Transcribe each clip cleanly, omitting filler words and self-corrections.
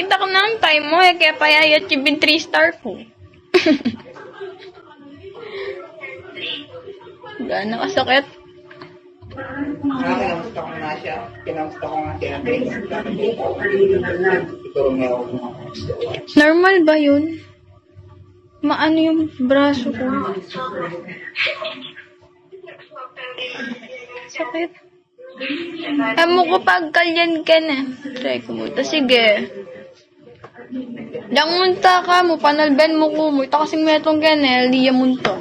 Kita ko na ang time mo eh, kaya payayat yung 3-star ko. Gano'n kasakit. Kinamusta ko nga siya. Kinamusta ko nga siya. Normal ba yun? Maano yung braso ko? Sakit. Amo ko pagkalyan ka na. Try ko mo. Sige. Dang munta ka mo, panalben mo ko mo. Ito kasing metong ganel, liya munto.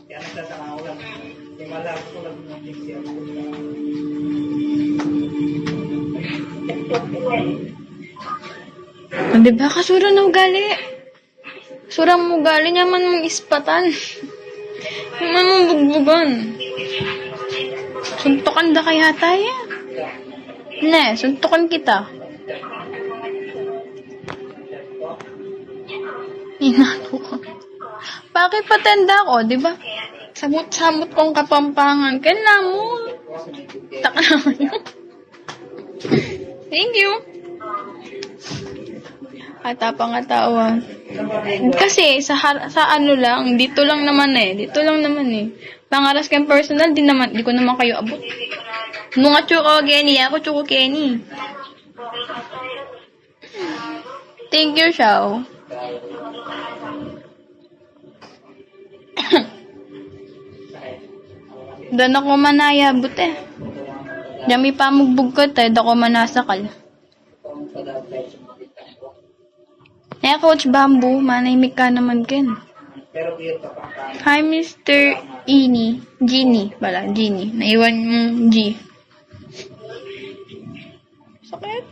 Kaya nagsasama ko lang. Yung malabo ko lang ng siya. Diba kasura na ugali? Surang mo ugali naman mong ispatan. Naman mong bugbugan. Suntukan da kaya tayo? Ne, suntukan kita. Inato ko. Bakit patenda ko, di ba? Samot-samot kong kapampangan. Kailan mo? Taka naman yun. Thank you. Atapang-atawa. Kasi sa ano lang, dito lang naman eh. Pangaras kang personal, di ko naman kayo abot. Nung chuko Kenny, ako chuko Kenny. Thank you, Shao. Dan ako manayabot eh. Dami pa magbugkot eh, dako manasakal. Eh, Coach Bamboo, manahimik ka naman ken. Hi, Mr. Genie. Naiwan mong G. Sakit?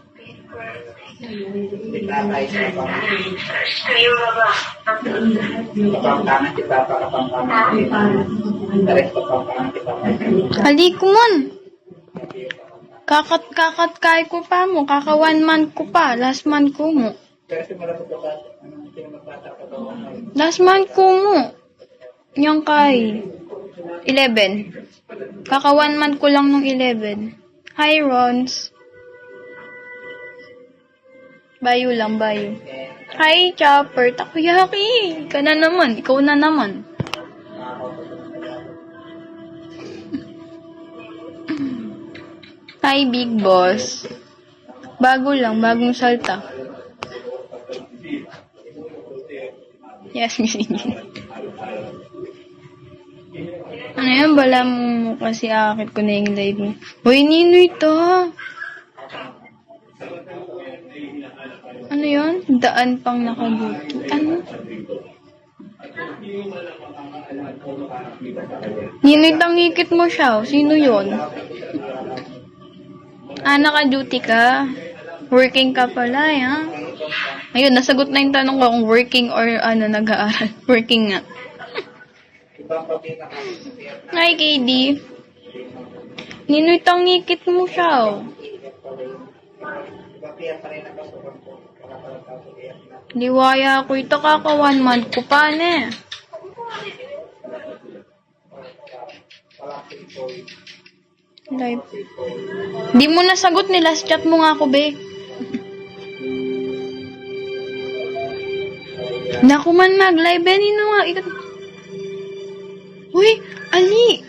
Halikuman. Kakat kay ko pa mo. Kaka 1 month ko pa. Last month ko mo. Last month ko mo. Yang kay 11. Kaka 1 month ko lang nung 11. Hi, Rons. Bayo lang, bayo. Hi, Chopper. Takoyaki. Ikaw na naman. Hi, Big Boss. Bagong salta. Yes, Miss Ingrid. Ano yan? Bala mo kasi akit ko na yung live mo. Uy, Ninoy to. Ano yun? Daan pang nakabuto. Ano? Ninoy tangikit mo siya. Sino yun? Naka-duty ka. Working ka pala, ha? Ayun, nasagot na yung tanong ko kung working or nag-aaral. Working nga. Hi, KD. Ninoy tangikit mo siya. Liwaya ko ito kaka 1 month ko pa, ne. Live. Di mo nasagot ni last chat mo nga ako, be. Naku man mag-live, nino nga. Uy, Ali.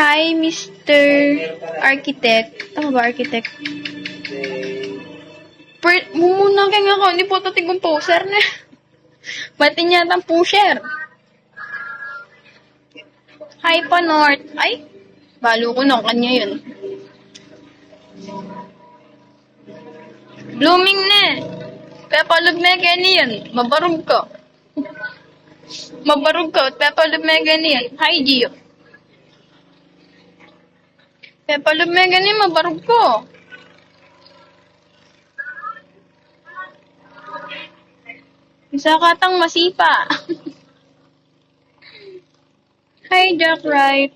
Hi, Mr. Architect. Tama ba, Architect? Mumuna kaya nga ako, hindi po ito tigong poser na. Ba't niya ang pusher? Hi pa, North. Ay, balo ko nung kanya yun. Blooming na. Pepalog na gani yan. Mabarog ka. Pepalog na gani yan. Hi, Gio. Pepalog na gani, mabarog ko. Isa katang masipa. Hi, Jack Wright.